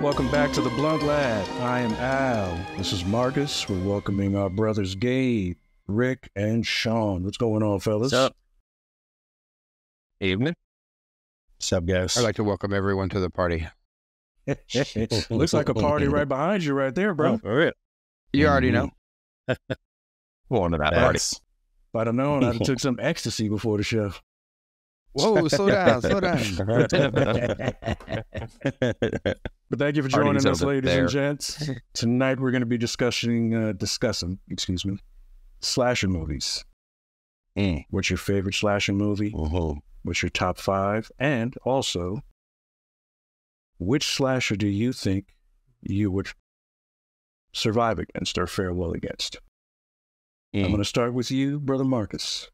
Welcome back to the Thebluntlab. I am Al. This is Marcus. We're welcoming our brothers Gabe, Rick, and Sean. What's going on, fellas? What's up? Evening. What's up, guys? I'd like to welcome everyone to the party. Looks like a party right behind you right there, bro. Oh, for real. You already know. Going to that party. If I'd have known, I'd have took some ecstasy before the show. Whoa, slow down, slow down. But thank you for joining Party's us, over ladies there. and gents. Tonight we're going to be discussing slasher movies. What's your favorite slasher movie? What's your top 5? And also, which slasher do you think you would survive against or fare well against? I'm going to start with you, Brother Marcus.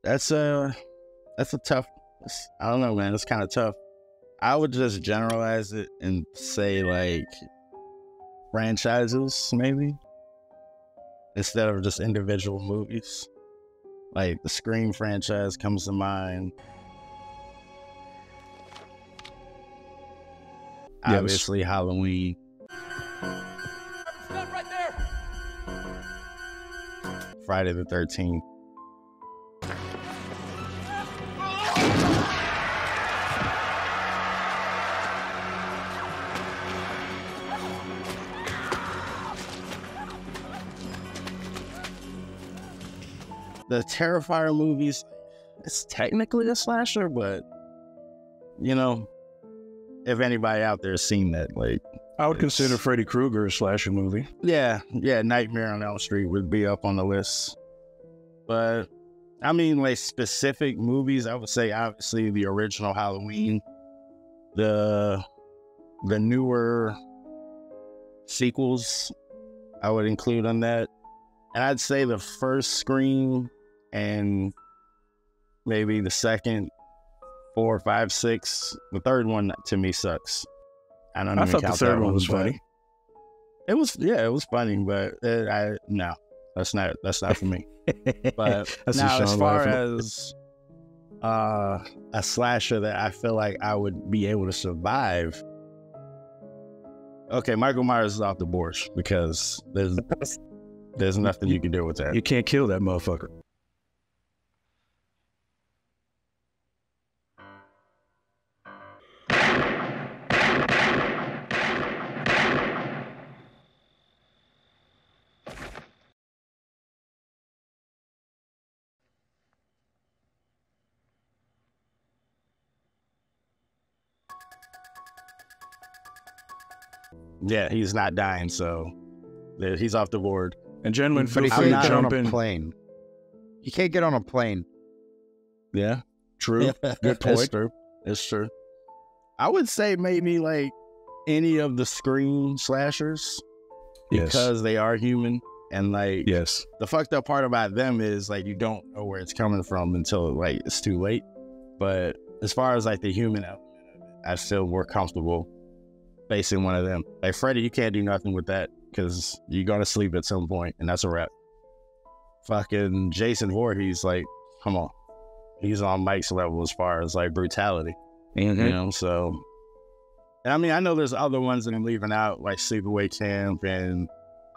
That's a tough, I don't know, man. It's kind of tough. I would just generalize it and say like franchises, maybe, instead of just individual movies. Like the Scream franchise comes to mind. Yes. Obviously, Halloween. Stop right there. Friday the 13th. The Terrifier movies, it's technically a slasher, but, you know, if anybody out there has seen that, like... I would consider Freddy Krueger a slasher movie. Yeah, Nightmare on Elm Street would be up on the list. But, I mean, like, specific movies, I would say, obviously, the original Halloween, the newer sequels, I would include on that. And I'd say the first Scream and maybe the second, 4, 5, 6. The third one to me sucks. I don't even thought the count third that one was but funny. It was funny, but no, that's not for me. But I see now, as Sean far laughing. as a slasher that I feel like I would be able to survive. Okay, Michael Myers is off the board because there's nothing you can do with that. You can't kill that motherfucker. Yeah, he's not dying, so he's off the board. And gentlemen, But feel he free to can't get on jump a in. plane. You can't get on a plane. Yeah, True. Good It's point. true. It's true. I would say maybe like any of the Scream slashers because they are human, and like Yes. the fucked up part about them is like you don't know where it's coming from until like it's too late. But as far as like the human element of it, I feel more comfortable facing one of them. Like Freddy, you can't do nothing with that because you're gonna sleep at some point, and that's a wrap. Fucking Jason Voorhees, like, come on, he's on Mike's level as far as like brutality, you know. So, and I mean, I know there's other ones that I'm leaving out, like Sleepaway Camp, and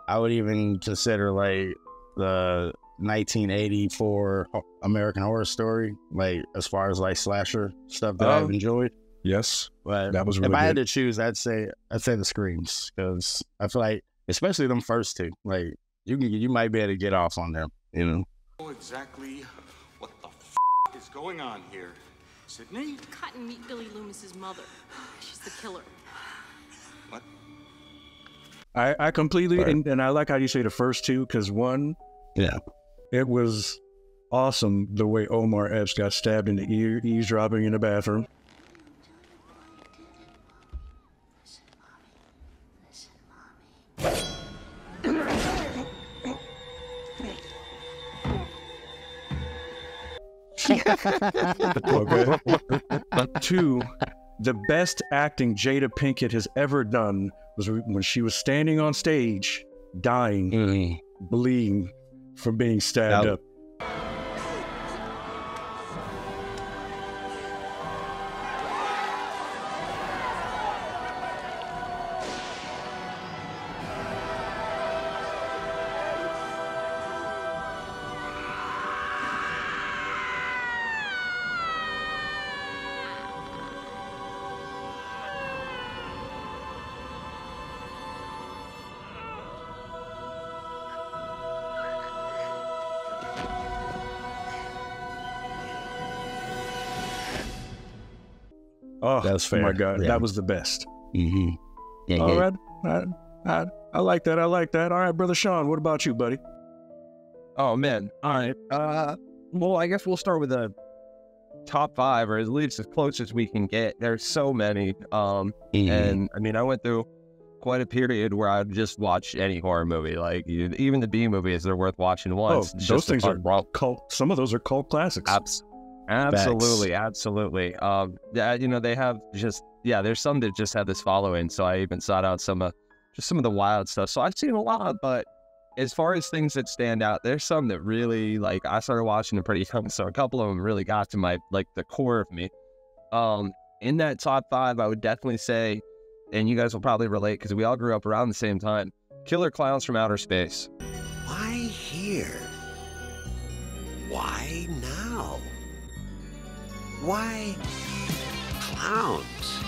I would even consider like the 1984 American Horror Story, like as far as like slasher stuff that I've enjoyed. Yes. But That was really if I had good. to choose, I'd say the Screams, because I feel like, especially them first two, like you might be able to get off on them, you know. Know exactly what the is going on here, Sydney? Cut and meet Billy Loomis's mother. She's the killer. What? I completely, Right. and I like how you say the first two, because one, Yeah. it was awesome the way Omar Epps got stabbed in the ear, eavesdropping in the bathroom. Okay. Two, the best acting Jada Pinkett has ever done was when she was standing on stage, dying, bleeding from being stabbed Yep. up. Oh, That's fair. my God. Yeah. That was the best. Mm-hmm. Yeah, All yeah. right. I like that. I like that. All right, Brother Sean, what about you, buddy? Oh man. All right. Well, I guess we'll start with the top 5, or at least as close as we can get. There's so many. And I mean, I went through quite a period where I'd just watch any horror movie. Like even the B movies, they're worth watching once. Oh, It's those just a things are fun cult. Some of those are cult classics. Absolutely. Yeah, they have there's some that just have this following. So I even sought out some of the wild stuff. So I've seen a lot, but as far as things that stand out, there's some that really, like, I started watching them pretty young, so a couple of them really got to my, like, the core of me. In that top 5, I would definitely say, and you guys will probably relate because we all grew up around the same time, Killer Clowns from Outer Space. Why here? Why now? Why clowns?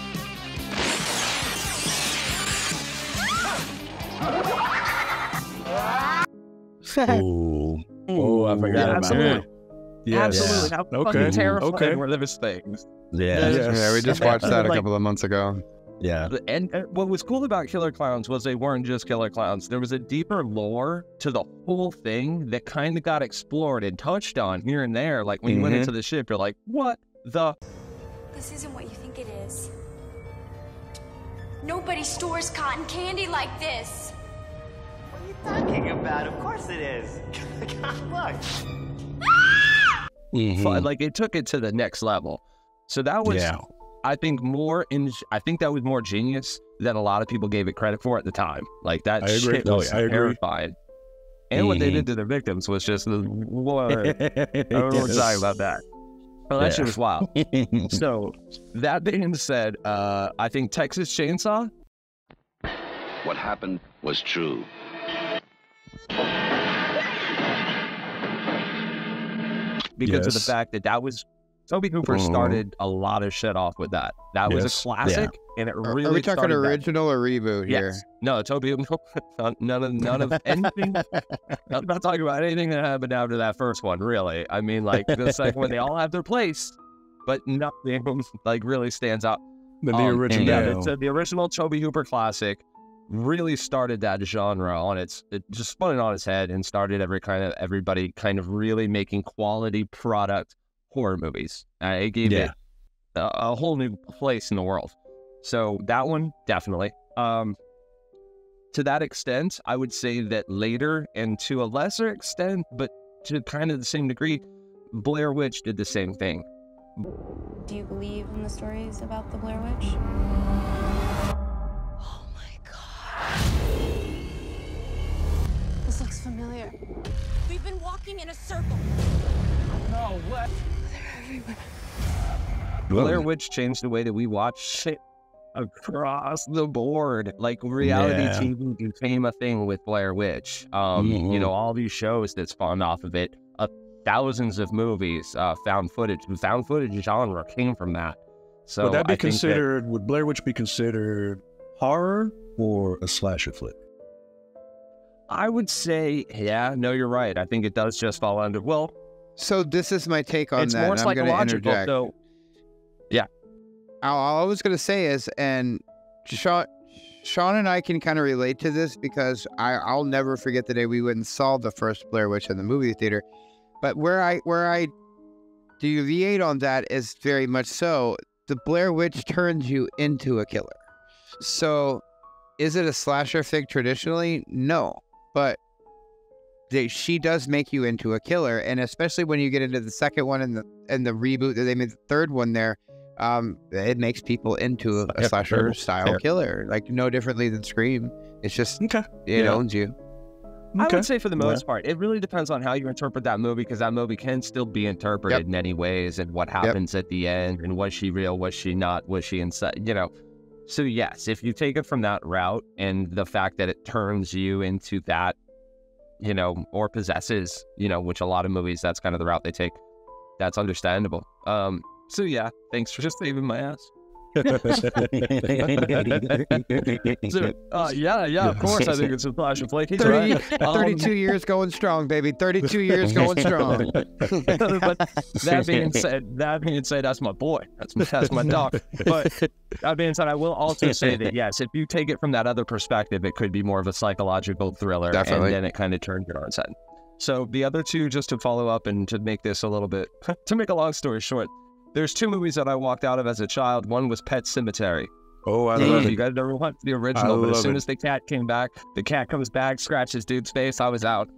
Oh, I forgot about that. Yes. Absolutely. How fucking terrifying were those things? Yeah. Yes. Yeah, we just watched that a couple of months ago. Yeah. And what was cool about Killer Clowns was they weren't just killer clowns. There was a deeper lore to the whole thing that kind of got explored and touched on here and there. Like when you went into the ship, you're like, what the? This isn't what you think it is. Nobody stores cotton candy like this. What are you talking about? Of course it is. Look. Like it took it to the next level. So that was, I think, that was more genius than a lot of people gave it credit for at the time. Like that shit was terrifying. And what they did to their victims was just, what? I don't know what to talk about that. Well, that shit was wild. So, that being said, I think Texas Chainsaw. What happened was true. Because of the fact that was Tobe Hooper started a lot of shit off with that. That was a classic, and it really. Are we talking original or reboot here? Yes. No, Tobe Hooper. None of anything. I'm not talking about anything that happened after that first one. Really, I mean, like the second one, they all have their place, but nothing like really stands out. The original, the original Tobe Hooper classic really started that genre on it just spun it on its head and started everybody kind of really making quality product horror movies. It gave it a whole new place in the world. So that one, definitely. To that extent, I would say that later, and to a lesser extent, but to kind of the same degree, Blair Witch did the same thing. Do you believe in the stories about the Blair Witch? Oh my God. This looks familiar. We've been walking in a circle. No, what? They're everywhere. Blair Witch changed the way that we watch shit across the board. Like reality TV became a thing with Blair Witch. All these shows that spawned off of it. Thousands of movies, found footage genre came from that. So would that be considered? Would Blair Witch be considered horror or a slasher flick? I would say, you're right. I think it does just fall under. Well, so this is my take on it's that. more I'm going to psychological. interject. So, yeah. All I was going to say is, and Sean and I can kind of relate to this because I'll never forget the day we went and saw the first Blair Witch in the movie theater. But where I deviate on that is very much so, the Blair Witch turns you into a killer. So, is it a slasher fig traditionally? No. But she does make you into a killer, and especially when you get into the second one and the reboot that they made the third one there, it makes people into a slasher style killer, like no differently than Scream. It's just it owns you. I would say for the most part, it really depends on how you interpret that movie, because that movie can still be interpreted in any ways, and what happens at the end, and was she real, was she not, was she inside, So yes, if you take it from that route, and the fact that it turns you into that, or possesses, which a lot of movies, that's kind of the route they take, that's understandable. So yeah, thanks for just saving my ass. Yeah, of course. I think it's a slasher flick. He's 30, right. 32 years going strong, baby. 32 years going strong. But that being said, that's my boy. That's my dog. But that being said, I will also say that yes, if you take it from that other perspective, it could be more of a psychological thriller. Definitely. And then it kind of turns it on its head. So the other two, just to follow up and to make this a little bit, to make a long story short, there's two movies that I walked out of as a child. One was Pet Sematary. Oh, I love it. You guys never watched the original, but as soon as the cat came back, the cat comes back, scratches dude's face, I was out.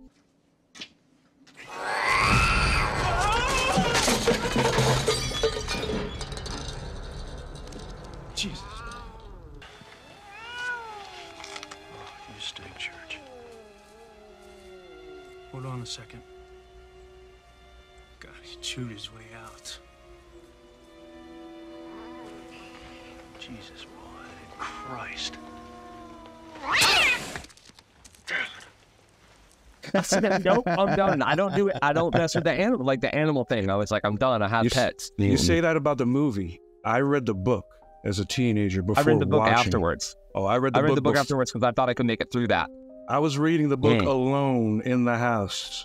Jesus. You stay in church. Hold on a second. God, he chewed his way out. Jesus, boy, Christ. I said, nope, I'm done. I don't do it. I don't mess with the animal, like the animal thing. I was like, I'm done. I have pets. You say that about the movie. I read the book as a teenager before I read the book watching. afterwards. Oh, I read the book afterwards because I thought I could make it through that. I was reading the book alone in the house.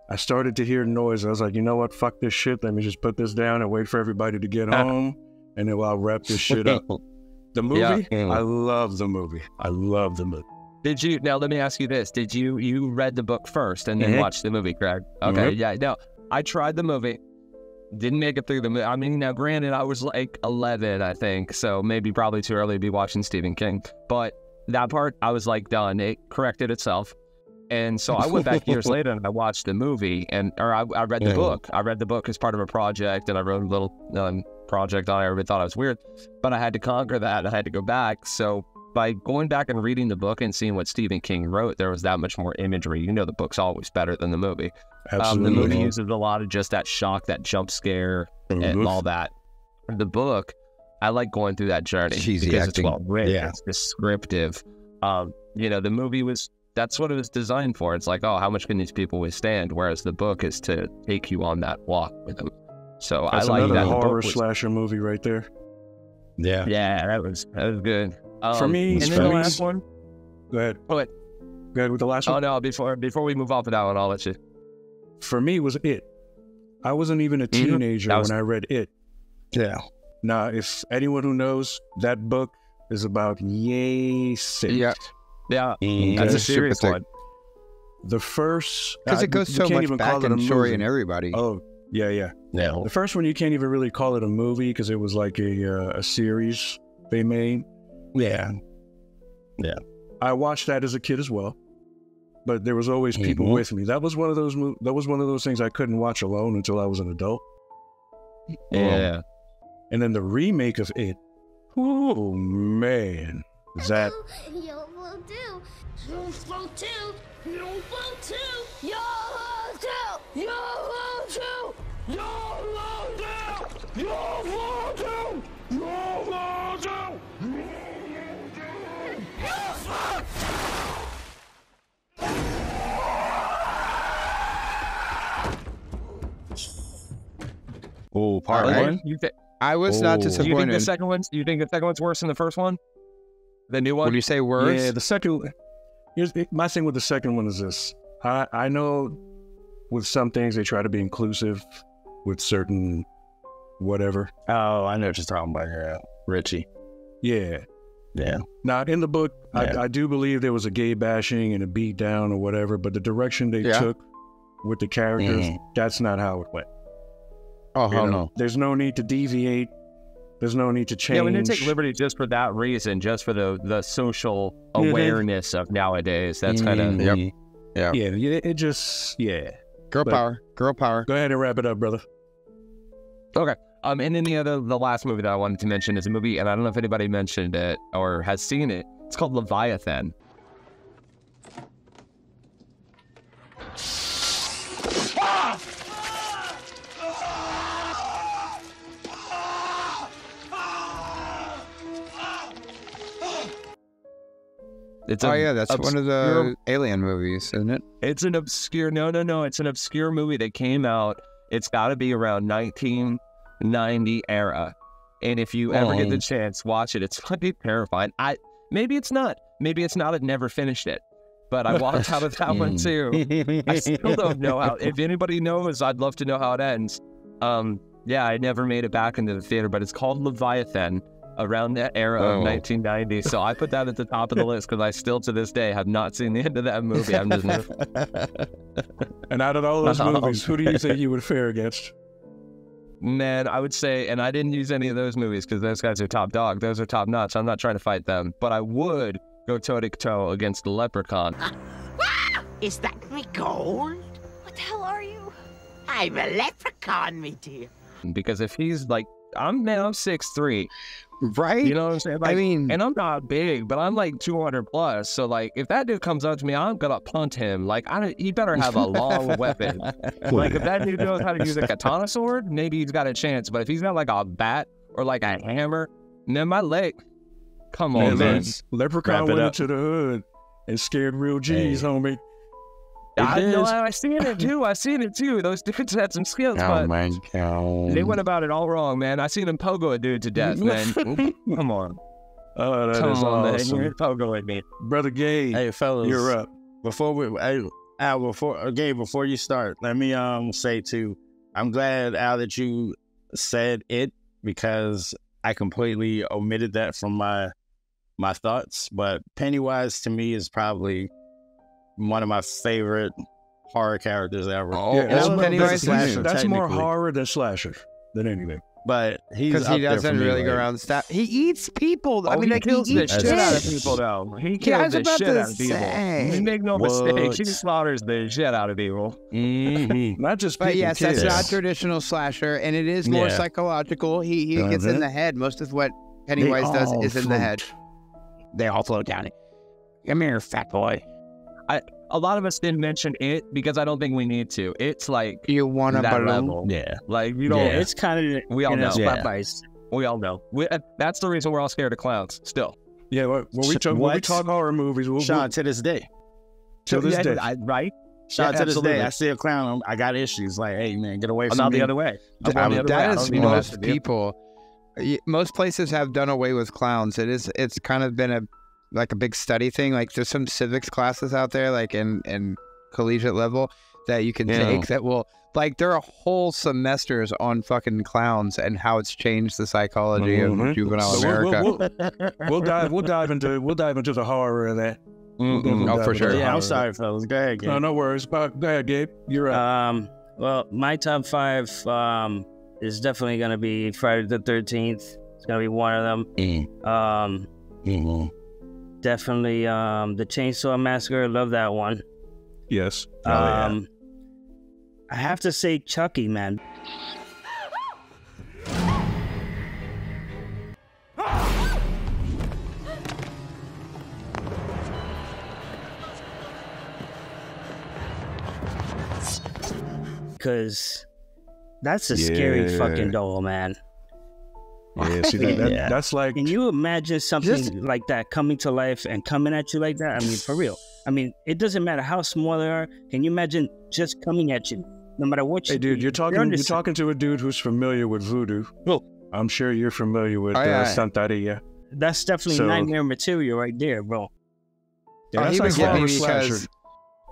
I started to hear noise. I was like, you know what? Fuck this shit. Let me just put this down and wait for everybody to get home. And then I'll wrap this shit up. The movie? I love the movie. I love the movie. Did you, now let me ask you this. Did you read the book first and then watch the movie, Craig? Okay, yeah, no. I tried the movie. Didn't make it through the movie. I mean, now granted, I was like 11, I think. So maybe probably too early to be watching Stephen King. But that part, I was like done. It corrected itself. And so I went back years later and I watched the movie or I read the book. I read the book as part of a project and I wrote a little project on it. Everybody thought I was weird, but I had to conquer that. I had to go back. So by going back and reading the book and seeing what Stephen King wrote, there was that much more imagery. You know, the book's always better than the movie. Absolutely. The movie uses a lot of just that shock, that jump scare, and all that. The book, I like going through that journey because it's well written. Yeah. It's descriptive. You know, the movie that's what it was designed for. It's like, oh, how much can these people withstand? Whereas the book is to take you on that walk with them. So that's I like another that. Horror slasher movie right there. Yeah, that was good. For me, and then the last one. Go ahead. Go ahead with the last one. Oh no! Before we move off of that one, I'll let you. For me, it was It. I wasn't even a teenager when I read It. Yeah. Now, if anyone who knows, that book is about sick. Yeah. Yeah, that's a serious one. The first, because it goes so much back in the story and everybody. Oh, yeah. The first one, you can't even really call it a movie because it was like a series they made. Yeah. I watched that as a kid as well, but there was always people with me. That was one of those. That was one of those things I couldn't watch alone until I was an adult. Yeah. And then the remake of It. Oh man, that. You will do. You will do. You will do. You will do. You will do. You will do. You will do. You will do. Oh, part one. I was not disappointed. Do you think the second one's? You think the second one's worse than the first one? The new one? When you say worse? Yeah, the second. My thing with the second one is this. I know with some things they try to be inclusive with certain whatever. Oh, I know what you're talking about here. Richie. Yeah. Yeah. Now, in the book, I do believe there was a gay bashing and a beat down or whatever, but the direction they took with the characters, that's not how it went. Oh, hell no. There's no need to deviate. There's no need to change. Yeah, when they take liberty just for that reason, just for the social awareness of nowadays, that's kind of... Yeah, it just... Yeah. Girl power. Girl power. Go ahead and wrap it up, brother. Okay. And then the last movie that I wanted to mention is a movie, and I don't know if anybody mentioned it or has seen it. It's called Leviathan. It's that's one of the alien movies, isn't it? It's an obscure, no. It's an obscure movie that came out. It's got to be around 1990 era. And if you ever get the chance, watch it. It's fucking terrifying. Maybe it's not. Maybe it's not. I've never finished it. But I walked out of that one too. I still don't know how. If anybody knows, I'd love to know how it ends. Yeah, I never made it back into the theater, but it's called Leviathan, around that era of 1990. So I put that at the top of the list because I still to this day have not seen the end of that movie. I'm just And out of all those movies, who do you think you would fare against? Man, I would say, and I didn't use any of those movies because those guys are top dog. Those are top notch. I'm not trying to fight them, but I would go toe-to-toe against the Leprechaun. Is that me gold? What the hell are you? I'm a leprechaun, me dear. Because if he's like, I'm 6'3", right? You know what I'm saying? Like, I mean, and I'm not big, but I'm like 200 plus. So like, if that dude comes up to me, I'm gonna punt him. Like, he better have a long weapon. Like, if that dude knows how to use a katana sword, maybe he's got a chance. But if he's got like a bat or like a hammer, then my leg. Come on, man. Leprechaun went into the hood and scared real G's, homie. I seen it too. Those dudes had some skills, but they went about it all wrong, man. I seen him pogo a dude to death, man. Come on. Oh, that is awesome. Man. You're pogoing me. Brother Gabe, hey, fellas, you're up. Gabe, before you start, let me say too, I'm glad, Al, that you said it, because I completely omitted that from my thoughts. But Pennywise to me is probably one of my favorite horror characters ever. That's more horror than slasher than anything. But because he doesn't really go around stab. He eats people. I mean, he kills the shit out of people, though. He kills the shit out of people. You make no mistake. He slaughters the shit out of people. Not just people. But yes, that's not traditional slasher, and it is more psychological. He gets in the head. Most of what Pennywise does is in the head. They all float down. Come here, fat boy. A lot of us didn't mention it because I don't think we need to. It's like you want that level. Yeah, like you know, it's kind of we all know. We all know. That's the reason we're all scared of clowns. Still. Yeah. When we talk horror movies, Sean, to this day. To this day, right? Sean, to this day, I see a clown. I got issues. Like, hey man, get away from me. I'm not the other way. That is most people. Most places have done away with clowns. It's kind of been a big study thing. Like there's some civics classes out there, like in collegiate level, that you can take that will, like, there are whole semesters on fucking clowns and how it's changed the psychology of juvenile America. We'll dive into the horror of that. Oh, for sure. Yeah, I'm sorry, fellas. Go ahead, Gabe. No worries. Go ahead, Gabe. You're up. Well, my top 5 is definitely gonna be Friday the 13th. It's gonna be one of them. Definitely the Chainsaw Massacre. Love that one. Yes. I have to say Chucky, man. Because that's a scary fucking doll, man. Yeah, see, that's like... Can you imagine something like that coming to life and coming at you like that? I mean, for real. I mean, it doesn't matter how small they are. Can you imagine just coming at you, no matter what you do? Hey, dude, you're talking to a dude who's familiar with voodoo. Well, I'm sure you're familiar with Santeria. That's definitely nightmare material right there, bro. He would get me because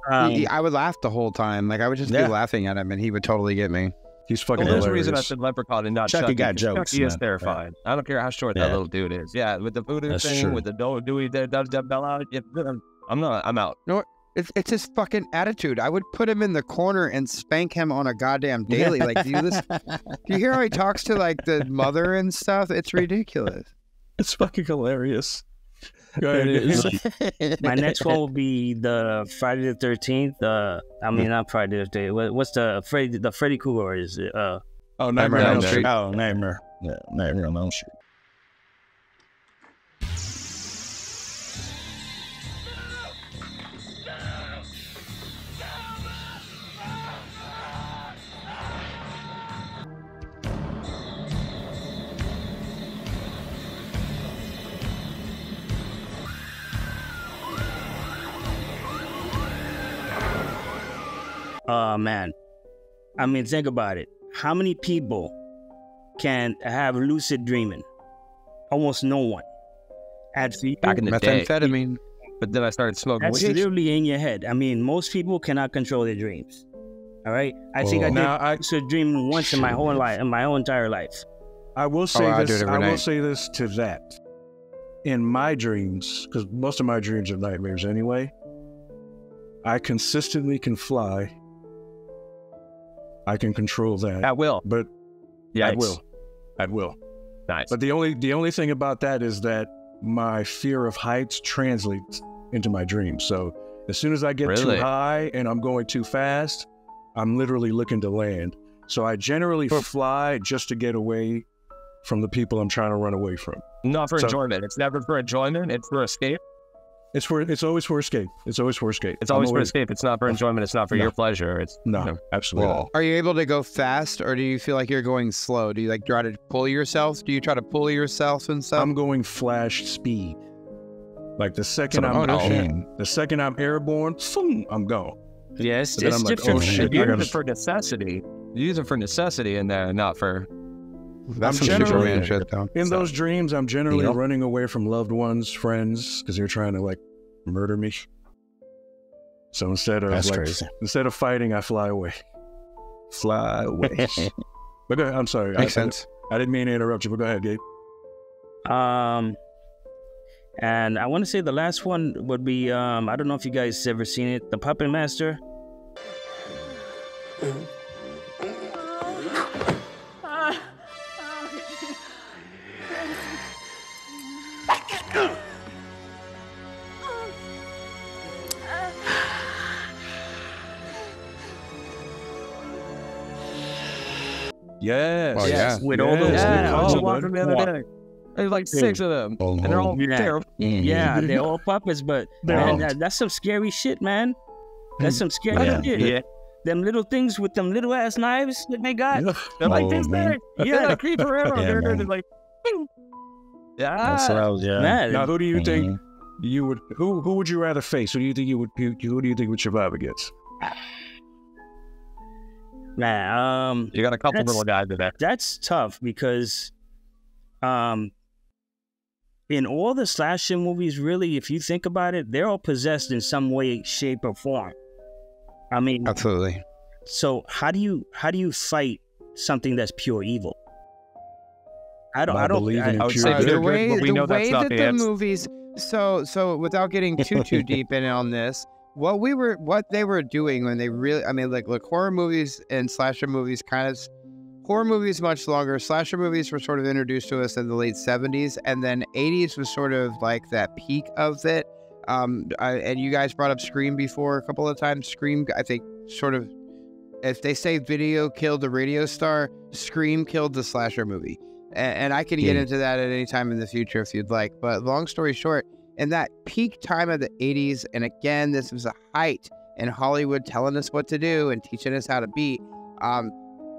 I would laugh the whole time. Like, I would just be laughing at him, and he would totally get me. He's fucking hilarious. hilarious. There's a reason I said Leprechaun and not Chucky. Got jokes. Chucky is terrifying. I don't care how short that little dude is. Yeah, with the voodoo thing, with the Dewey, I'm out. No, it's his fucking attitude. I would put him in the corner and spank him on a goddamn daily. Like, do you hear how he talks to like the mother and stuff? It's ridiculous. It's fucking hilarious. Go ahead. My next one will be the Friday the 13th. I mean, not Friday the 13th. What's the Freddy Krueger? Is it? Nightmare on Elm Street. Oh, Nightmare. Yeah, Nightmare on Elm Street. Man, I mean, think about it. How many people can have lucid dreaming. Almost no one. And for you, Back in the Methamphetamine. day. But then I started smoking that's weed. literally in your head. I mean, most people cannot control their dreams. All right? I think I did lucid dreaming once in my whole life, in my whole entire life. I will say I do this. it every I will night. say this to that. In my dreams, because most of my dreams are nightmares anyway, I consistently can fly. I can control that. At will. But Yeah, at will. Nice. But the only thing about that is that my fear of heights translates into my dreams. So as soon as I get too high and I'm going too fast, I'm literally looking to land. So I generally fly just to get away from the people I'm trying to run away from. Not for enjoyment. It's never for enjoyment. It's for escape. It's always for escape. It's always for escape. It's always for escape. It's not for enjoyment. It's not for your pleasure. It's absolutely not. Are you able to go fast, or do you feel like you're going slow? Do you like try to pull yourself? Do you try to pull yourself and stuff? I'm going flash speed. Like the second the second I'm airborne, I'm gone. Yes, it's different. You use it for necessity. You use it for necessity, and not for. That's some Superman shit, though. In those dreams, I'm generally running away from loved ones, friends, because they're trying to like murder me. So instead of fighting, I fly away. Fly away. But go ahead, I'm sorry. Makes sense. I didn't mean to interrupt you, but go ahead, Gabe. And I want to say the last one would be I don't know if you guys ever seen it, The Puppet Master. Yes. Oh, yeah. With all those. I watched them the other day. There's like 6 of them, and they're all terrible. Yeah, they're all puppets, but man, that's some scary shit, man. That's some scary shit. Yeah. Them little things with them little ass knives that they got. They're like this big. Yeah, they creep around. They're like, yeah. That's what I was, Man, Now, who do you think you would? Who would you rather face? Who do you think you would? Who do you think would survive against? man, You got a couple little guys in there. that's tough because, in all the slasher movies, really, if you think about it, they're all possessed in some way, shape, or form. I mean, Absolutely. so how do you fight something that's pure evil? I don't believe in I would pure say good. they're The way, good, but we know that's not the answer. movies. So without getting too deep in on this, what they were doing when they really, I mean, like, look, horror movies and slasher movies horror movies much longer. Slasher movies were sort of introduced to us in the late 70s, and then 80s was sort of like that peak of it. And you guys brought up Scream before a couple of times. Scream, I think, sort of, if they say video killed the radio star, Scream killed the slasher movie. And I can get into that at any time in the future if you'd like. But long story short, in that peak time of the 80s, and again, this was a height in Hollywood telling us what to do and teaching us how to be.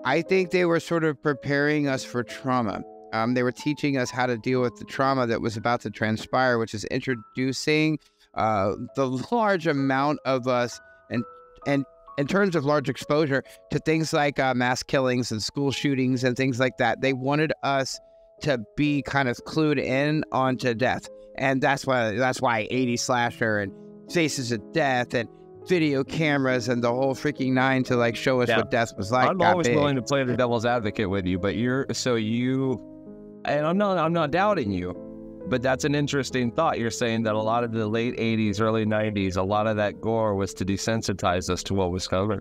I think they were sort of preparing us for trauma. They were teaching us how to deal with the trauma that was about to transpire, which is introducing the large amount of us and in terms of large exposure to things like mass killings and school shootings and things like that. They wanted us to be kind of clued in onto death. And that's why 80s slasher and Faces of Death and video cameras and the whole freaking nine to like show us what death was like. I'm always willing to play the devil's advocate with you, but and I'm not doubting you, but that's an interesting thought. You're saying that a lot of the late 80s, early 90s, a lot of that gore was to desensitize us to what was coming.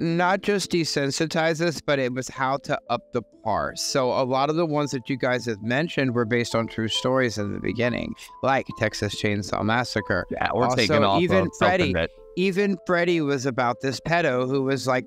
Not just desensitize us, but it was how to up the par. So a lot of the ones that you guys have mentioned were based on true stories in the beginning, like Texas Chainsaw Massacre. Yeah, we're taking off even Freddy. that... Even Freddy was about this pedo who was like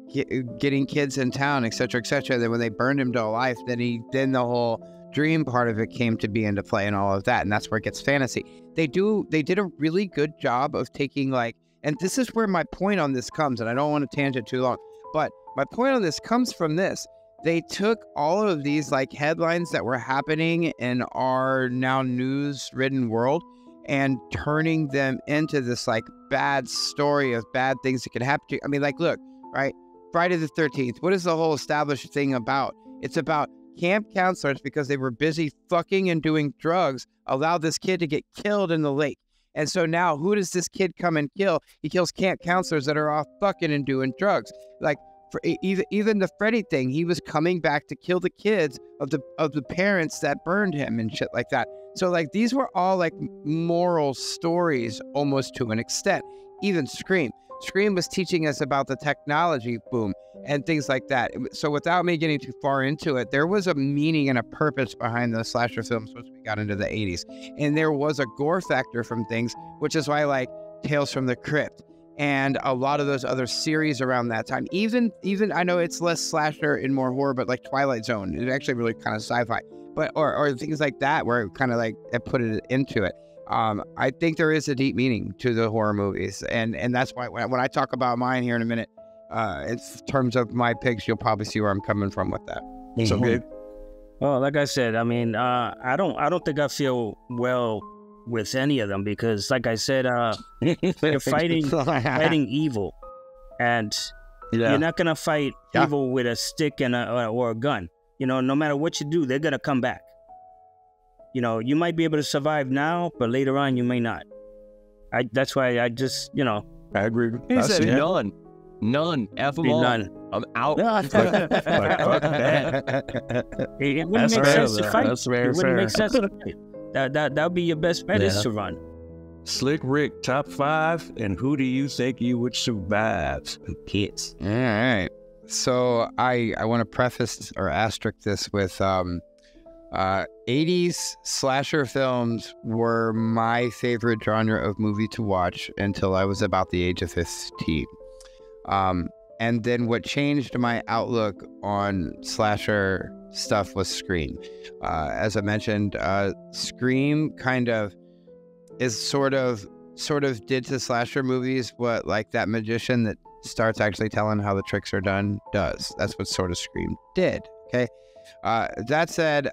getting kids in town, etc., etc. Then when they burned him to life, then the whole dream part of it came to be into play and all of that, and that's where it gets fantasy. They did a really good job of taking like. And this is where my point on this comes, and I don't want to tangent too long, but my point on this comes from this. They took all of these like headlines that were happening in our now news-ridden world and turning them into this like bad story of bad things that can happen to you. I mean, like, look, right? Friday the 13th, what is the whole established thing about? It's about camp counselors, because they were busy fucking and doing drugs, allowed this kid to get killed in the lake. And so now, who does this kid come and kill? He kills camp counselors that are off fucking and doing drugs. Like, for even the Freddy thing, he was coming back to kill the kids of the parents that burned him and shit like that. So like, these were all like moral stories almost to an extent. Even Scream was teaching us about the technology boom and things like that. So without me getting too far into it, there was a meaning and a purpose behind the slasher films once we got into the 80s. And there was a gore factor from things, which is why I like Tales from the Crypt and a lot of those other series around that time. Even I know it's less slasher and more horror, but like Twilight Zone is actually really kind of sci-fi. But or things like that where it kind of like it put it into it. I think there is a deep meaning to the horror movies, and that's why when I talk about mine here in a minute, in terms of my picks, you'll probably see where I'm coming from with that. So good. Well, like I said, I mean, I don't think I feel well with any of them because, like I said, you're fighting evil, and you're not gonna fight evil with a stick and or a gun. You know, no matter what you do, they're gonna come back. You know, you might be able to survive now, but later on you may not. That's why I just, you know. I agree. He said none. F them all. None. I'm out. It wouldn't make sense to fight. That's very it wouldn't make sense to fight. That would be your best bet is to run. Slick Rick, top 5, and who do you think you would survive? Kids. All right. So I want to preface or asterisk this with 80s slasher films were my favorite genre of movie to watch until I was about the age of 15. And then what changed my outlook on slasher stuff was Scream. As I mentioned, Scream kind of is sort of did to slasher movies what like that magician that starts actually telling how the tricks are done does. That's what sort of Scream did. Okay. That said,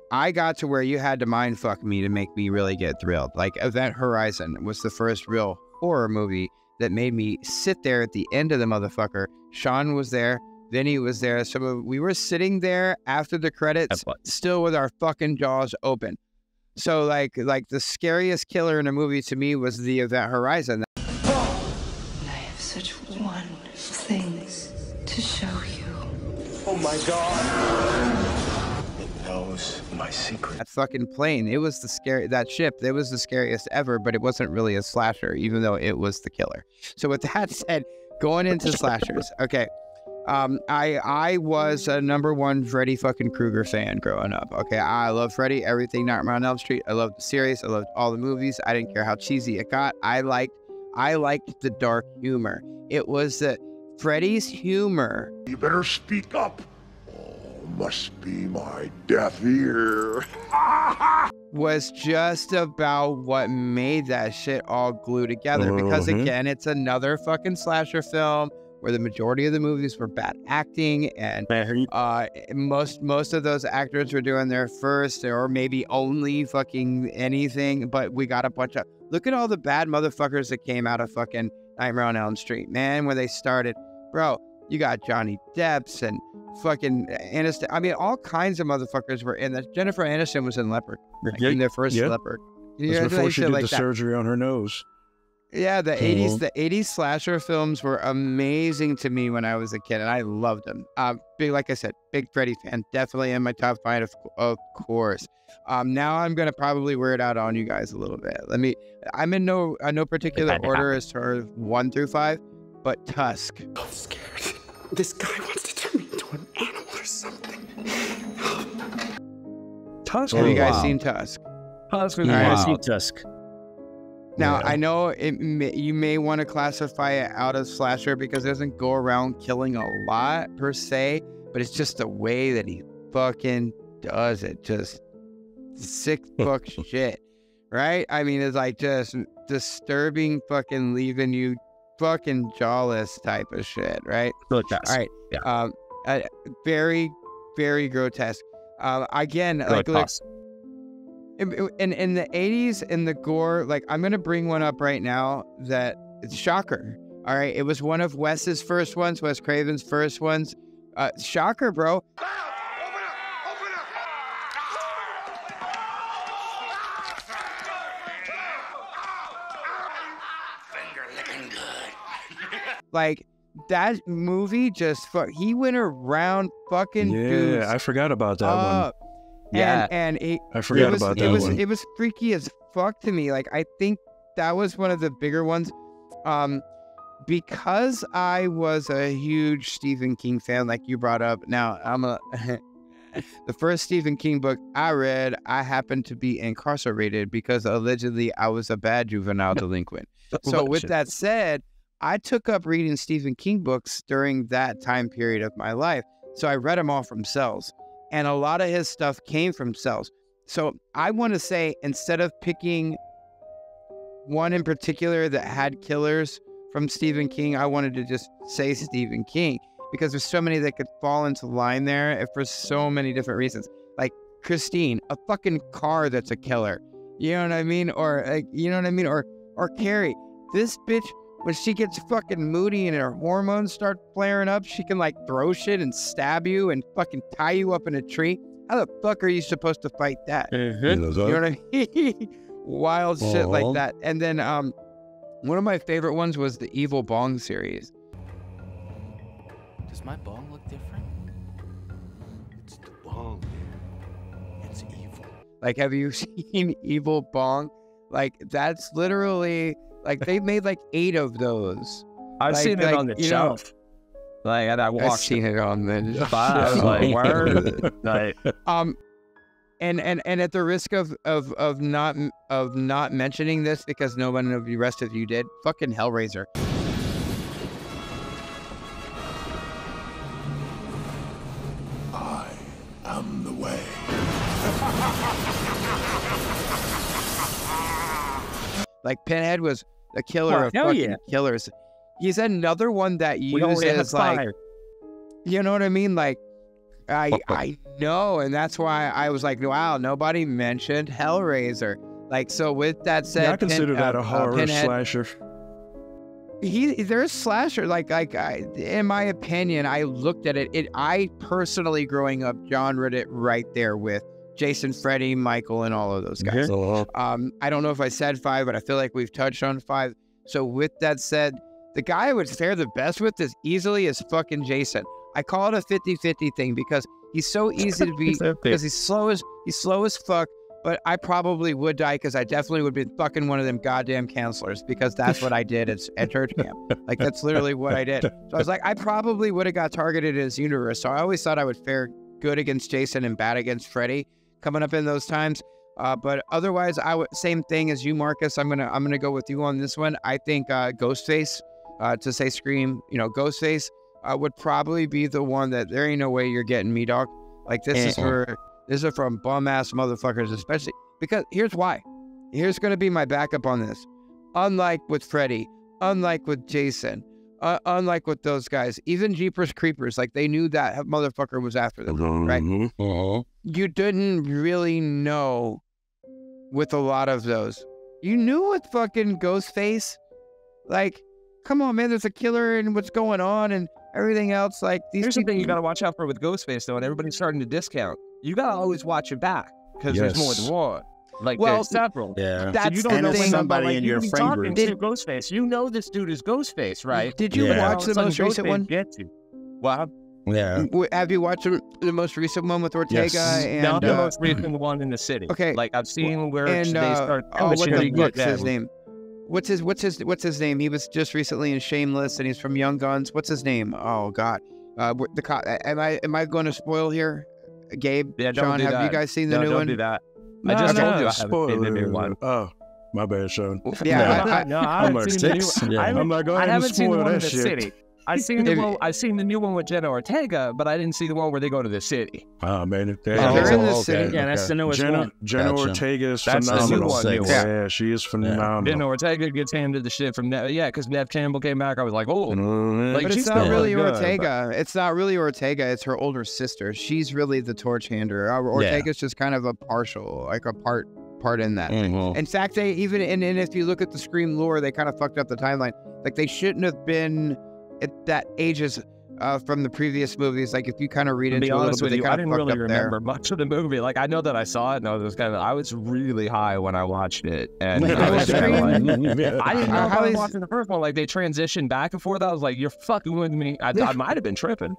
I got to where you had to mind fuck me to make me really get thrilled. Like Event Horizon was the first real horror movie that made me sit there at the end of the motherfucker. Sean was there. Vinny was there. We were sitting there after the credits, still with our fucking jaws open. So like the scariest killer in a movie to me was the Event Horizon. I have such wonderful things to show you. Oh my God. It knows my secret. That fucking plane. It was that ship. It was the scariest ever, but it wasn't really a slasher, even though it was the killer. So with that said, going into slashers. Okay. I was a #1 Freddy fucking Krueger fan growing up. Okay, I love Freddy, everything Nightmare on Elm Street. I loved the series. I loved all the movies. I didn't care how cheesy it got. I liked the dark humor. It was Freddy's humor. You better speak up. Oh, must be my deaf ear. Was just about what made that shit all glue together. Because again, it's another fucking slasher film where the majority of the movies were bad acting, and most of those actors were doing their first or maybe only fucking anything. But we got a bunch of look at all the bad motherfuckers that came out of fucking Nightmare on Elm Street, man. When they started, bro, you got Johnny Depp's and fucking Aniston. I mean, all kinds of motherfuckers were in that. Jennifer Aniston was in Leopard, in their first Leopard. That's before she did the surgery on her nose. Yeah, the 80s slasher films were amazing to me when I was a kid, and I loved them. Like I said, big Freddy fan, definitely in my top 5, of course. Now I'm gonna probably wear it out on you guys a little bit. I'm in no particular order as far as 1 through 5, but Tusk. I'm scared. This guy wants to turn me into an animal or something. Tusk. Have you guys seen Tusk? Tusk. I've seen Tusk. Now, I know you may want to classify it out of slasher because it doesn't go around killing a lot per se, but it's just the way that he fucking does it. Just sick fuck shit, right? I mean, it's like just disturbing fucking leaving you fucking jawless type of shit, right? Grotesque. All right. Yeah. Very, very grotesque. Again, like in the 80s and the gore, like I'm gonna bring one up right now that it's shocker. All right, it was one of Wes's first ones, Wes Craven's first ones. Shocker, bro. Like, that movie just he went around fucking dudes. Yeah, I forgot about that one. Yeah, and I forgot about that one. It was freaky as fuck to me. Like, I think that was one of the bigger ones. Because I was a huge Stephen King fan, like you brought up. Now, the first Stephen King book I read, I happened to be incarcerated because allegedly I was a bad juvenile delinquent. So with that said, I took up reading Stephen King books during that time period of my life. So I read them all from cells. And a lot of his stuff came from cells. So I want to say, instead of picking one in particular that had killers from Stephen King, I wanted to just say Stephen King, because there's so many that could fall into line there for so many different reasons. Like Christine, a fucking car that's a killer. You know what I mean? Or Or Carrie, this bitch, when she gets fucking moody and her hormones start flaring up, she can like throw shit and stab you and fucking tie you up in a tree. How the fuck are you supposed to fight that? You know what I mean? Wild shit like that. And then one of my favorite ones was the Evil Bong series. Does my bong look different? It's the bong. It's evil. Like, have you seen Evil Bong? Like, that's literally, like, they made like 8 of those. I've seen it on the shelf. Like, and I watched I've seen it on the shelf. I was like, word. Like, and at the risk of not mentioning this, because no one of the rest of you did, fucking Hellraiser. I am the way. Like, Pinhead was the killer of fucking killers. He's another one that uses like, you know what I mean? Like, I know, and that's why I was like, wow, nobody mentioned Hellraiser. Like, so with that said, I consider that a horror Pinhead, slasher. There's slasher, in my opinion, I looked at it. I personally, growing up, genred it right there with Jason, Freddy, Michael, and all of those guys. I don't know if I said 5, but I feel like we've touched on 5. So with that said, the guy I would fare the best with is easily as fucking Jason. I call it a 50-50 thing because he's so easy to be, because he's slow as fuck, but I probably would die because I definitely would be fucking one of them goddamn counselors, because that's what I did at church camp. Like, that's literally what I did. So I was like, I probably would have got targeted in his universe. So I always thought I would fare good against Jason and bad against Freddy coming up in those times. But otherwise, same thing as you, Marcus. I'm gonna go with you on this one. I think Ghostface, to say Scream, Ghostface would probably be the one that there ain't no way you're getting me, dog. Like, this is from bum ass motherfuckers, especially because here's why. Here's gonna be my backup on this. Unlike with Freddy, unlike with Jason, unlike with those guys, even Jeepers Creepers, like, they knew that motherfucker was after them, right? You didn't really know with a lot of those. You knew with fucking Ghostface, like, come on, man, there's a killer and what's going on and everything else. Like, here's something you got to watch out for with Ghostface, though, and everybody's starting to discount. You got to always watch it back, because there's more than one. Like, there's several. Yeah. That's so you don't know somebody in your friend group. Ghostface. You know this dude is Ghostface, right? Did you watch the most recent one? What? Yeah. Have you watched the most recent one with Ortega? Yes. And not the most recent one in the city. Okay. Like, I've seen where they start. What's his name? What's his name? He was just recently in Shameless, and he's from Young Guns. What's his name? Oh God. Am I going to spoil here? Gabe, yeah, Sean, have you guys seen the new one? Don't do that. I just told you I haven't seen the new one. Oh, my bad, Sean. Yeah, I haven't seen the new one. I'm not going to spoil that shit. I've seen the new one with Jenna Ortega, but I didn't see the one where they go to the city. Oh man, they're in the city. Yeah, that's the newest one. Jenna Ortega is phenomenal. The new one. Yeah, she is phenomenal. Jenna Ortega gets handed the shit from Nev. Yeah, because Nev Campbell came back. I was like, oh, but it's not really Ortega. It's not really Ortega. It's her older sister. She's really the torch hander. Ortega's just kind of a partial, like a part in that. In fact, they even and if you look at the Scream lore, they kind of fucked up the timeline. Like they shouldn't have been at that ages from the previous movies. Like if you kind of read into it a little bit, I didn't really remember much of the movie. Like I know that I saw it, and I was really high when I watched it, and I was I didn't know I was watching the first one. Like they transitioned back and forth. I was like, "You're fucking with me." I might have been tripping.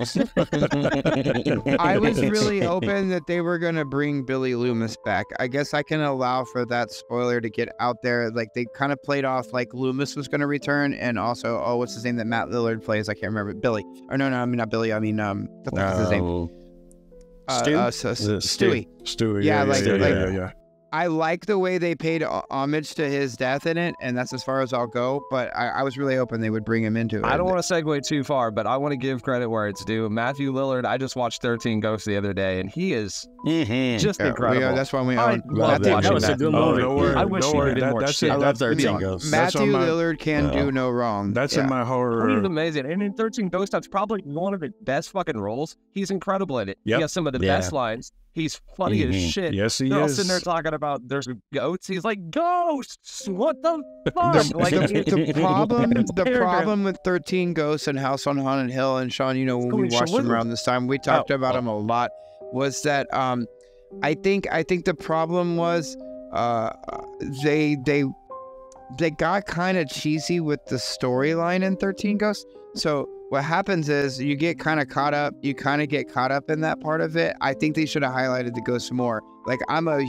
I was really hoping that they were gonna bring Billy Loomis back. I guess I can allow for that spoiler to get out there. Like they kind of played off like Loomis was gonna return, and also what's his name that Matt Lillard plays? I can't remember. Billy or no, I mean not Billy. I mean what the fuck is his name? Stewie. Yeah. I like the way they paid homage to his death in it, and that's as far as I'll go. But I was really hoping they would bring him into it. I don't want to segue too far, but I want to give credit where it's due. Matthew Lillard, I just watched 13 Ghosts the other day, and he is just incredible. Yeah, that's why we own. That was a good movie. I wish he did more shit. I love 13 Ghosts. Matthew Lillard can do no wrong. That's in my horror. He's amazing. And in 13 Ghosts, that's probably one of the best fucking roles. He's incredible in it. Yep. He has some of the best lines. He's funny as shit. Yes, he They're all is. sitting there talking about there's goats. He's like, ghosts. What the fuck? The problem with 13 Ghosts and House on Haunted Hill, and Sean, when we watched them around this time, we talked about them a lot. Was that I think the problem was they got kind of cheesy with the storyline in 13 Ghosts. So what happens is you get kind of caught up. You kind of get caught up in that part of it. I think they should have highlighted the ghosts more. Like I'm a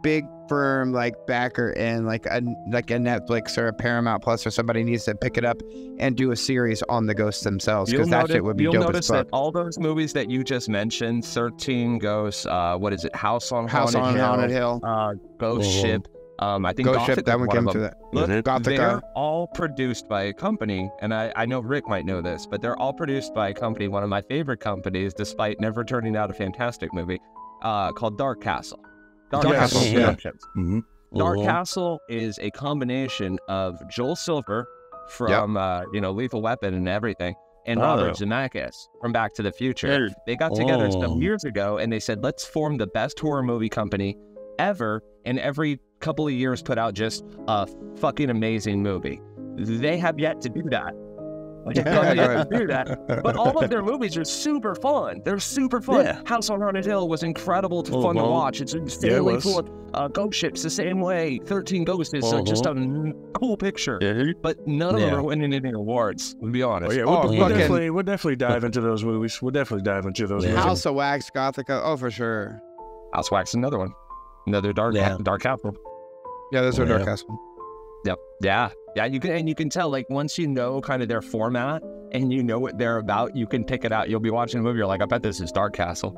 big firm like backer in like a Netflix or a Paramount Plus or somebody needs to pick it up and do a series on the ghosts themselves, because that shit would be dope as fuck. You'll notice that all those movies that you just mentioned, 13 Ghosts, what is it? House on Haunted Hill, Ghost Ship. I think Ghost Ship, that one came to that. Look, they're all produced by a company, and I know Rick might know this, but they're all produced by a company, one of my favorite companies, despite never turning out a fantastic movie, called Dark Castle. Dark Castle Productions. Dark Castle is a combination of Joel Silver from Lethal Weapon and everything, and Robert Zemeckis from Back to the Future. They got together some years ago, and they said, let's form the best horror movie company ever, and every couple of years put out just a fucking amazing movie. They have yet to do that. But all of their movies are super fun. They're super fun. Yeah. House on Haunted Hill was incredible, fun to watch. It's insanely cool. Ghost Ship's the same way. 13 Ghosts is just a cool picture. But none of them are winning any awards, to be honest. We'll definitely dive into those movies. House of Wax, Gothica. Oh, for sure. House of Wax is another one. Another Dark Castle. Yeah, those are Dark Castle. Yep. Yeah. You can tell, like, once you know kind of their format and you know what they're about, you can pick it out. You'll be watching a movie, you're like, I bet this is Dark Castle.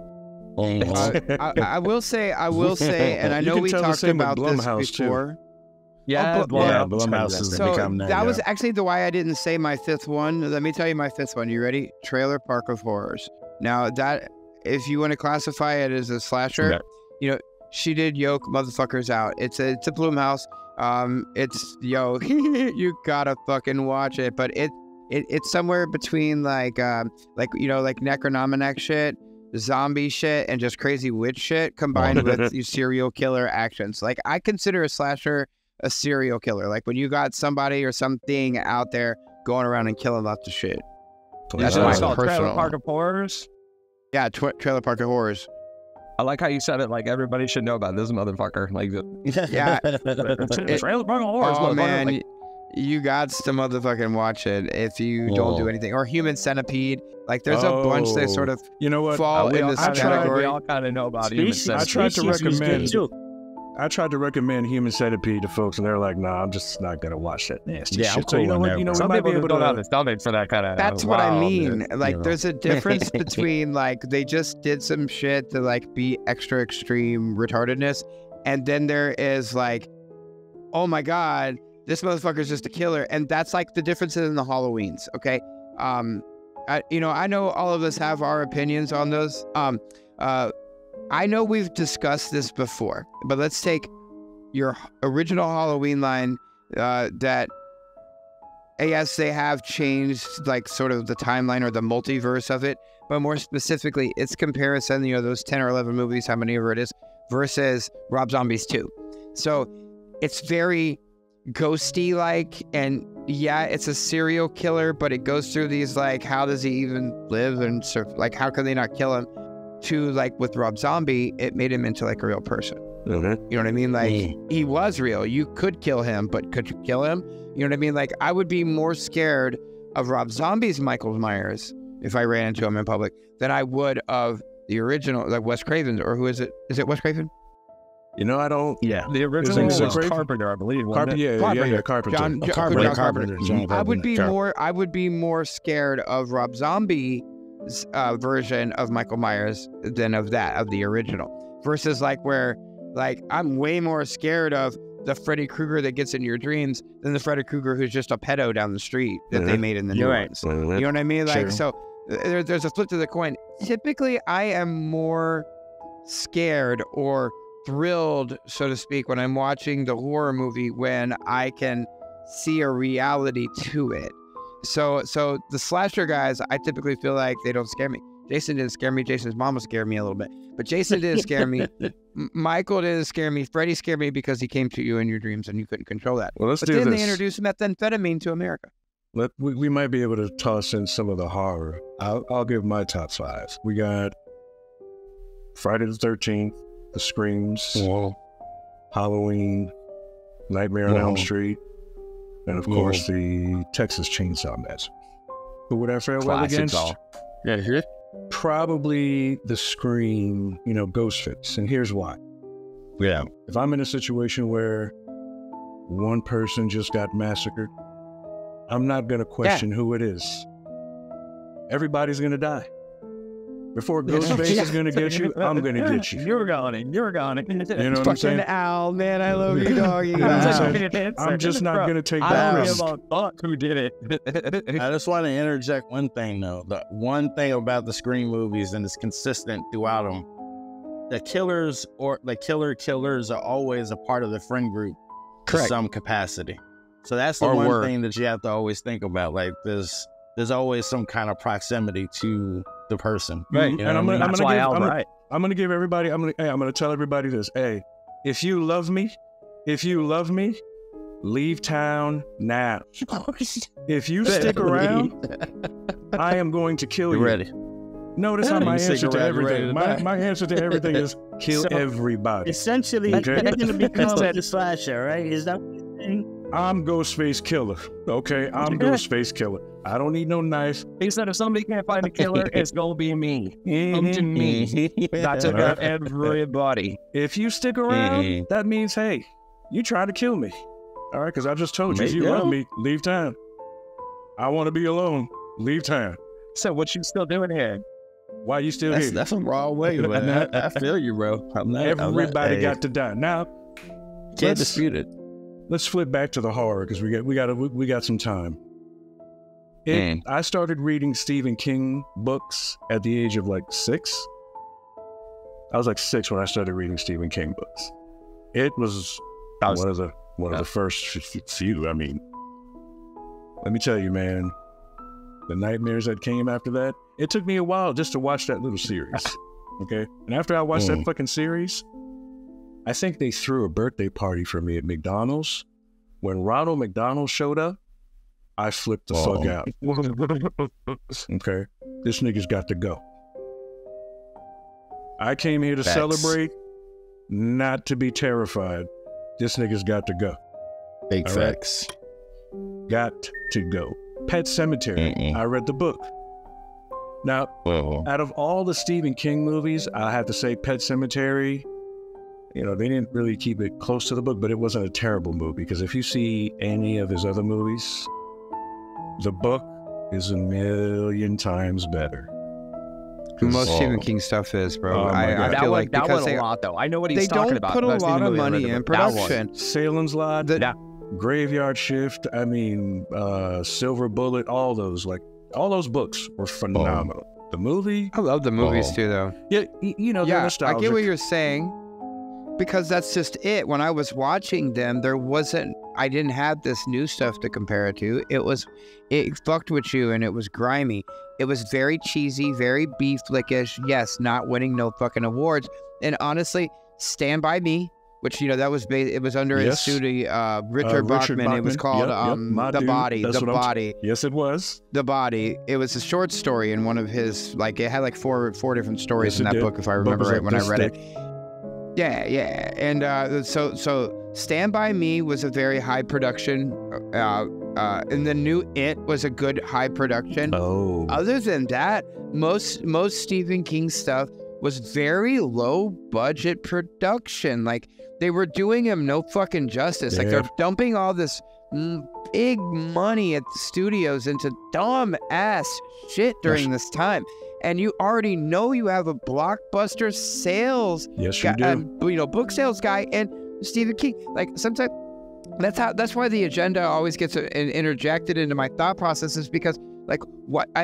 I will say, and I know we talked about this before. Too. Blumhouse is becoming that. That was actually the why I didn't say my fifth one. Let me tell you my fifth one. You ready? Trailer Park of Horrors. Now that, if you want to classify it as a slasher, she did yoke motherfuckers out. It's a Blumhouse. You gotta fucking watch it. But it's somewhere between like Necronomicon shit, zombie shit, and just crazy witch shit combined with these serial killer actions. Like I consider a slasher a serial killer. Like when you got somebody or something out there going around and killing lots of shit. That's my personal. Trailer Park of Horrors. Yeah, Trailer Park of Horrors. I like how you said it like everybody should know about this motherfucker. Like, Trailer Park of Horrors. Oh, man, you got to motherfucking watch it if you don't do anything. Or Human Centipede. Like, there's a bunch that sort of fall in this category. We all kind of know about Human Centipede. I tried to recommend Human Centipede to folks, and they're like, "Nah, I'm just not gonna watch that nasty shit." So you know what? Some people don't have the stomach for that kind of. That's what I mean. Like, there's a difference between like they just did some shit to like be extra extreme retardedness, and then there is like, oh my god, this motherfucker's just a killer, and that's like the differences in the Halloweens. Okay, I know all of us have our opinions on those. I know we've discussed this before, but let's take your original Halloween line that, yes, they have changed like sort of the timeline or the multiverse of it, but more specifically, its comparison, those 10 or 11 movies, how many ever it is, versus Rob Zombie's 2. So it's very ghosty like, and yeah, it's a serial killer, but it goes through these like, how does he even live and like, how can they not kill him? To like with Rob Zombie, it made him into like a real person. You know what I mean? Like he was real. You could kill him, but could you kill him? You know what I mean? Like I would be more scared of Rob Zombie's Michael Myers if I ran into him in public than I would of the original, like Wes Craven's, or who is it? Is it Wes Craven? You know, I don't. Yeah, the original was Carpenter, I believe. Carpenter, yeah, Carpenter. John Carpenter. I would be more scared of Rob Zombie's version of Michael Myers than of the original. Versus like where, like I'm way more scared of the Freddy Krueger that gets in your dreams than the Freddy Krueger who's just a pedo down the street that they made in the new ones. You know what I mean? Like so, there's a flip to the coin. Typically, I am more scared or thrilled, so to speak, when I'm watching the horror movie when I can see a reality to it. So the slasher guys, I typically feel like they don't scare me. Jason didn't scare me. Jason's mama scared me a little bit, but Jason didn't scare me. Michael didn't scare me. Freddy scared me because he came to you in your dreams and you couldn't control that. Well, but then they introduced methamphetamine to America. We might be able to toss in some of the horror. I'll give my top 5. We got Friday the 13th, The Screams, Halloween, Nightmare on Elm Street, and of course the Texas Chainsaw Massacre. Who would I fare well against? Probably the Scream, Ghostface, and here's why. Yeah. If I'm in a situation where one person just got massacred, I'm not going to question who it is. Everybody's going to die. Before Ghostface is going to get you, I'm going to get you. You're going. You know what I'm saying? Fucking Al, man, I love you, doggy. I'm just not going to take that risk. I don't give a fuck who did it. I just want to interject one thing, though. The one thing about the Scream movies, and it's consistent throughout them, the killers or the killers are always a part of the friend group to some capacity. So that's the one thing that you have to always think about. Like there's always some kind of proximity to the person. Right. And I'm going to give everybody, I'm going to tell everybody this. Hey, if you love me, leave town now. If you stick around, I am going to kill you. Ready. Notice how my answer to everything. My answer to everything is kill everybody. Essentially, you're going to become the slasher, right? Is that what you're saying? I'm Ghostface Killer. Okay, I'm Ghostface Killer. I don't need no knife. He said if somebody can't find a killer, it's gonna be me. Come to me. That's about everybody. If you stick around, that means, hey, you try to kill me. All right, because I just told you, if you love me, leave town. I want to be alone. Leave town. So what you still doing here? Why you still here? That's a raw way, man. I feel you, bro. Everybody got to die. Now, can't dispute it. Let's flip back to the horror because we got some time. I started reading Stephen King books at the age of like 6. I was like 6 when I started reading Stephen King books. It was one of the first few. I mean, let me tell you, man, the nightmares that came after that. It took me a while just to watch that little series. Okay, and after I watched that fucking series, I think they threw a birthday party for me at McDonald's. When Ronald McDonald showed up, I flipped the fuck out. Okay, this nigga's got to go. I came here to celebrate, not to be terrified. This nigga's got to go. Big facts. Got to go. Pet Cemetery. I read the book. Now, out of all the Stephen King movies, I have to say Pet Cemetery, they didn't really keep it close to the book, but it wasn't a terrible movie, because if you see any of his other movies, the book is a million times better. Most Stephen King stuff is, bro. I feel like that one a lot, though. I know what he's talking about. They don't put a lot of money in production. Salem's Lot, Graveyard Shift, Silver Bullet, all those books were phenomenal. The movie, I love the movies too, though. Yeah, they're nostalgic. I get what you're saying, because that's just it. When I was watching them, I didn't have this new stuff to compare it to. It fucked with you, and it was grimy. It was very cheesy, very B-flickish. Yes, not winning no fucking awards. And honestly, Stand By Me which that was it was under his studio, Richard Bachman. It was called The Body. The Body. Yes, it was. The Body. It was a short story in one of his, like, it had like four different stories in that book, if I remember right when I read it. Yeah. And so Stand By Me was a very high production, and the new It was a good high production. Oh. Other than that, most Stephen King stuff was very low budget production. Like, they were doing him no fucking justice. Like, they're dumping all this big money at the studios into dumb ass shit during this time. And you already know you have a blockbuster sales book sales guy and Stephen King. Like, sometimes that's why the agenda always gets interjected into my thought processes, because like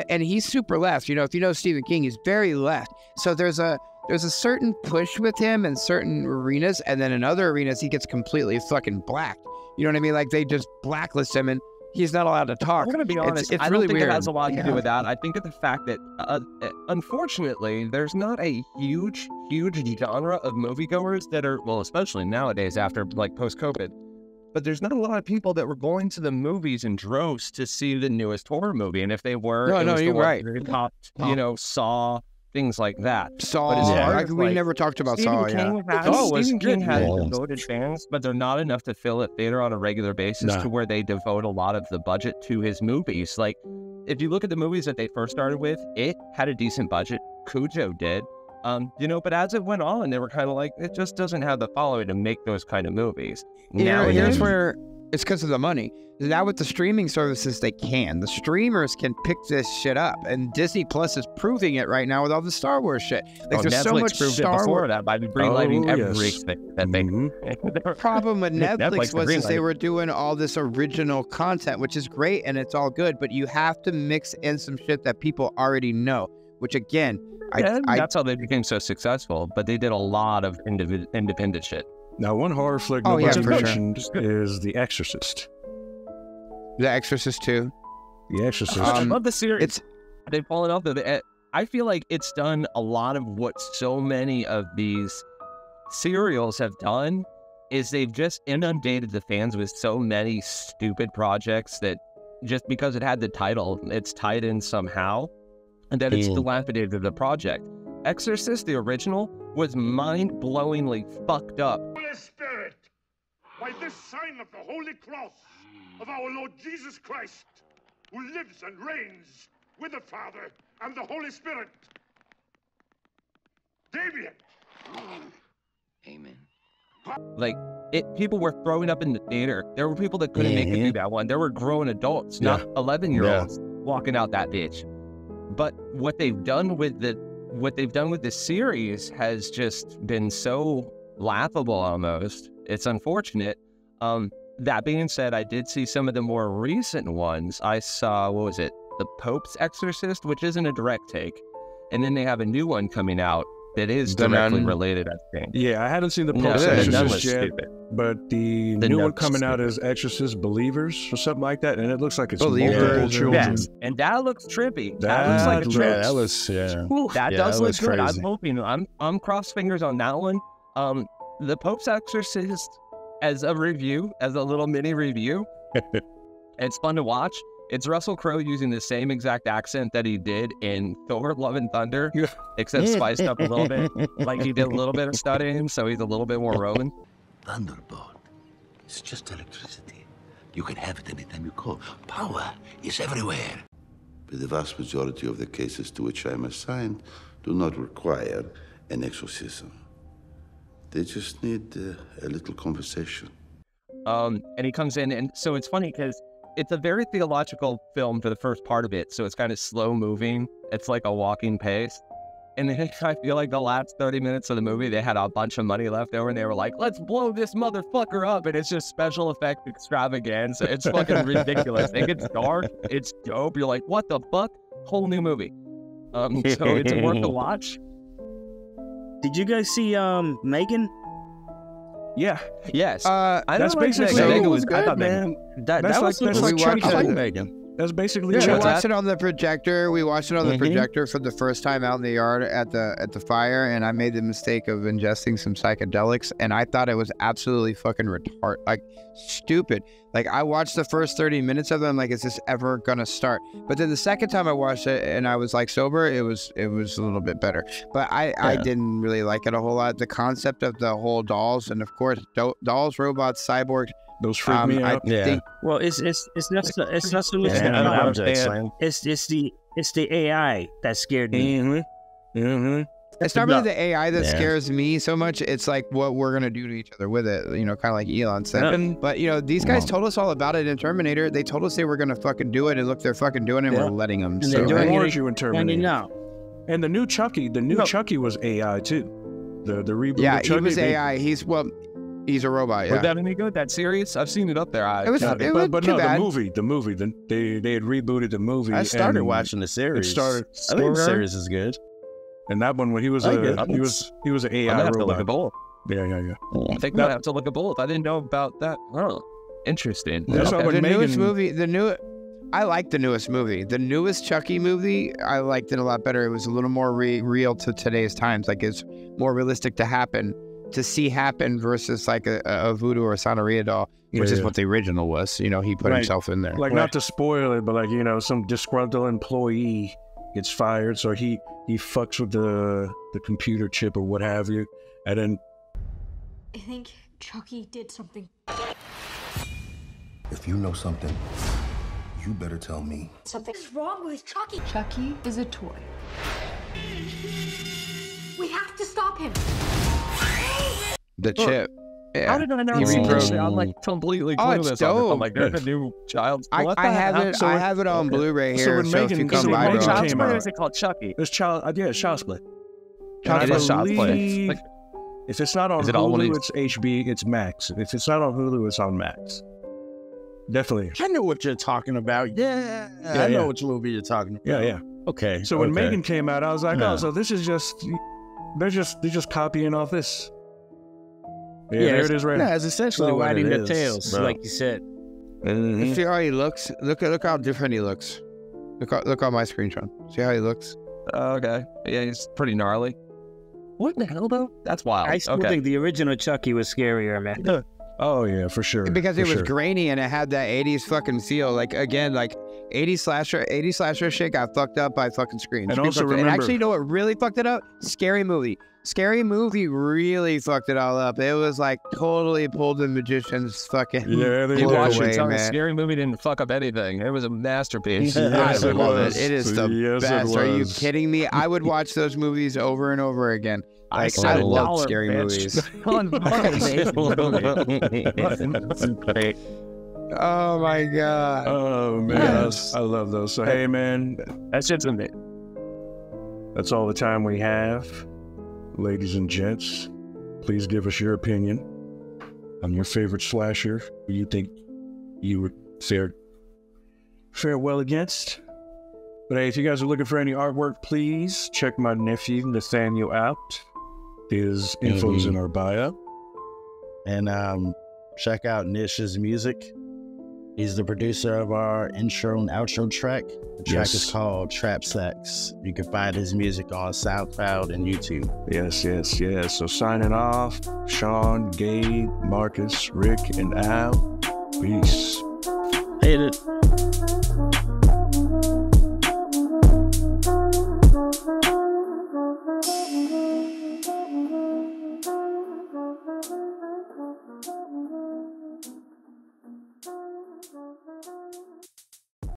and he's super left. If you know Stephen King, he's very left. So there's a certain push with him in certain arenas, and then in other arenas he gets completely fucking blacked. You know what I mean? Like, they just blacklist him and he's not allowed to talk. I'm gonna be honest. It's I really don't think weird. it has a lot to do with that. I think of the fact that, unfortunately, there's not a huge genre of moviegoers that are, well, especially nowadays after like post-COVID. But there's not a lot of people that were going to the movies in droves to see the newest horror movie. And if they were, you're right. Saw, things like that. Saw. But as far as, we never talked about Saw. Stephen King has devoted fans, but they're not enough to fill a theater on a regular basis to where they devote a lot of the budget to his movies. Like, if you look at the movies that they first started with, it had a decent budget. Cujo did. But as it went on, they were kind of like, it just doesn't have the following to make those kind of movies. Here's where it's because of the money. Now with the streaming services, they can. The streamers can pick this shit up, and Disney Plus is proving it right now with all the Star Wars shit. Like, there's Netflix so much proved Star it before Wars. that by greenlighting everything that they. The problem with Netflix was they were doing all this original content, which is great and it's all good, but you have to mix in some shit that people already know. Which again, that's how they became so successful. But they did a lot of independent shit. Now, one horror flick nobody mentioned is The Exorcist. The Exorcist 2. The Exorcist. I love the series. They've fallen off. I feel like it's done a lot of what so many of these serials have done. Is they've just inundated the fans with so many stupid projects that just because it had the title, it's tied in somehow, and that it's dilapidated the project. Exorcist, the original, was mind-blowingly fucked up. Holy Spirit, by this sign of the Holy Cross of our Lord Jesus Christ, who lives and reigns with the Father and the Holy Spirit. Damien. Amen. Like, people were throwing up in the theater. There were people that couldn't make it through that one. There were grown adults, not 11-year-olds, walking out that bitch. But what they've done with this series has just been so laughable almost. It's unfortunate. That being said, I did see some of the more recent ones. I saw, what was it? The Pope's Exorcist, which isn't a direct take. And then they have a new one coming out that is directly related, I think. Yeah, I hadn't seen the Pope's Exorcist yet, but the new one coming out is Exorcist Believers or something like that, and it looks like it's multiple children. Yes. And that looks trippy. That looks like a trip. That does look good. I'm hoping. I'm cross fingers on that one. The Pope's Exorcist, as a little mini review, it's fun to watch. It's Russell Crowe using the same exact accent that he did in Thor: Love and Thunder, except spiced up a little bit. Like, he did a little bit of studying, so he's a little bit more Roman. Thunderbolt. It's just electricity. You can have it anytime you call. Power is everywhere. But the vast majority of the cases to which I am assigned do not require an exorcism. They just need a little conversation. And he comes in, and so it's funny because it's a very theological film for the first part of it, so it's kind of slow moving. It's like a walking pace. And then I feel like the last 30 minutes of the movie, they had a bunch of money left over, and they were like, let's blow this motherfucker up. And it's just special effect extravaganza. It's fucking ridiculous. It gets dark. It's dope. You're like, what the fuck? Whole new movie. So it's worth a watch. Did you guys see Megan? Yeah. Yes. That's basically Megan was good, I thought man. That was like Megan. That's basically We Chucky. watched it on the projector. We watched it on the projector for the first time out in the yard at the fire, and I made the mistake of ingesting some psychedelics, and I thought it was absolutely fucking like stupid. Like I watched the first 30 minutes of it, I'm like, is this ever gonna start? But then the second time I watched it and I was like sober, it was a little bit better. But I didn't really like it a whole lot. The concept of the whole dolls, and of course dolls, robots, cyborgs. Those freak me out. Think, well, it's not so much it's the AI that scared me. It's not really the AI that scares me so much. It's like what we're gonna do to each other with it. You know, kind of like Elon said. But you know, these guys told us all about it in Terminator. They told us they were gonna fucking do it, and look, they're fucking doing it. And we're letting them. And they're doing it in Terminator. And the new Chucky, Chucky was AI too. The reboot. Yeah, of Chucky, he was AI. He's a robot. Yeah. Was that any good? That serious? I've seen it up there. It was but too no, bad. the movie. They had rebooted the movie. I started watching the series. It started. I think the series is good. And that one, when he was an AI have robot. to look at both. Yeah. I think I have to look at both. I didn't know about that. Oh, interesting. That's Okay. why when Newest movie, I like the newest movie. The newest Chucky movie, I liked it a lot better. It was a little more real to today's times. Like it's more realistic to see happen versus like a voodoo or a Santeria doll, which is what the original was. You know, he put himself in there. Like not to spoil it, but like, you know, some disgruntled employee gets fired, so he fucks with the computer chip or what have you, and then I think Chucky did something. If you know something, you better tell me. Something's wrong with Chucky. Chucky is a toy. We have to stop him. The chip. Yeah. How did I not see this? I'm like completely clueless. it's dope. I'm like, there's a new child. I have it on Blu-ray here. So if you come by, Child's Play, or is it called Chucky? It's Child's Play. It is Child's Play. Like, if it's not on Hulu, it's HB, it's Max. If it's not on Hulu, it's on Max. Definitely. I know what you're talking about. Yeah, I know which movie you're talking about. Yeah. Okay. So when Megan came out, I was like, oh, so this is just they're just copying off this. Yeah, there it is right now. Yeah, it's essentially what riding it the is, tails, bro. like you said. You see how he looks? Look how different he looks. Look on my screenshot. See how he looks? Okay. Yeah, he's pretty gnarly. What the hell, though? That's wild. I still think the original Chucky was scarier, man. Oh yeah, for sure. Because it was grainy and it had that 80s fucking feel. Like again, like 80s slasher shit got fucked up by fucking screens. And also remember, and actually, you know what really fucked it up? Scary Movie. Scary Movie really fucked it all up. It was like totally pulled the magician's fucking. Yeah, they you watch away, it. Tell me, man. Scary Movie didn't fuck up anything. It was a masterpiece. Yes, I love it. It is the best. Are you kidding me? I would watch those movies over and over again. Like, I love scary movies. Oh my god. Oh man, Yes. I love those. So hey man, that shit's amazing. That's all the time we have. Ladies and gents, please give us your opinion on your favorite slasher who you think you would fare well against. But hey, if you guys are looking for any artwork, please check my nephew Nathaniel out. His info's in our bio. And check out Nish's music. He's the producer of our intro and outro track. The track is called Trap Sex. You can find his music on SoundCloud and YouTube. Yes. So signing off, Sean, Gabe, Marcus, Rick, and Al. Peace. Hit it.